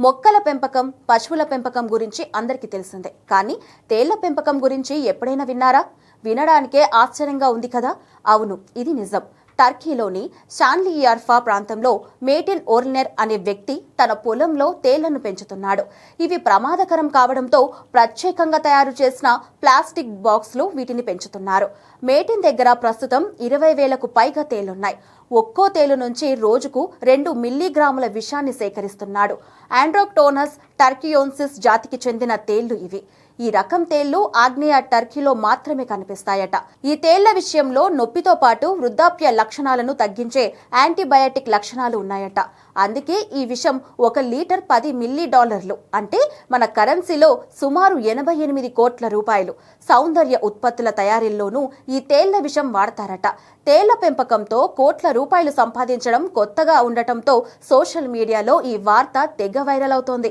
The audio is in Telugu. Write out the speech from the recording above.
మొక్కల పెంపకం, పశువుల పెంపకం గురించి అందరికీ తెలిసిందే. కానీ తేళ్ల పెంపకం గురించి ఎప్పుడైనా విన్నారా? వినడానికే ఆశ్చర్యంగా ఉంది కదా. అవును, ఇది నిజం. టర్కీలోని షాన్లియార్ఫా ప్రాంతంలో మేటిన్ ఓర్లినర్ అనే వ్యక్తి తన పొలంలో తేళ్లను పెంచుతున్నాడు. ఇవి ప్రమాదకరం కావడంతో ప్రత్యేకంగా తయారు చేసిన ప్లాస్టిక్ బాక్స్లో వీటిని పెంచుతున్నారు. మేటిన్ దగ్గర ప్రస్తుతం 20,000కు పైగా తేళ్లున్నాయి. ఒక్కో తేలు నుంచి రోజుకు 2 మిల్లీగ్రాముల విషాన్ని సేకరిస్తున్నాడు. ఆండ్రోక్టోనస్ టర్కియోన్సిస్ జాతికి చెందిన తేళ్లు ఇవి. ఈ రకం తేళ్లు ఆగ్నేయ టర్కీలో మాత్రమే కనిపిస్తాయట. ఈ తేళ్ల విషయంలో నొప్పితో పాటు వృద్ధాప్య లక్షణాలను తగ్గించే యాంటీబయాటిక్ లక్షణాలు ఉన్నాయట. అందుకే ఈ విషం 1 లీటర్ $10 మిలియన్లు, అంటే మన కరెన్సీలో సుమారు 88 కోట్ల రూపాయలు. సౌందర్య ఉత్పత్తుల తయారీల్లోనూ ఈ తేళ్ల విషం వాడతారట. తేళ్ల పెంపకంతో కోట్ల రూపాయలు సంపాదించడం కొత్తగా ఉండటంతో సోషల్ మీడియాలో ఈ వార్త తెగ వైరల్ అవుతోంది.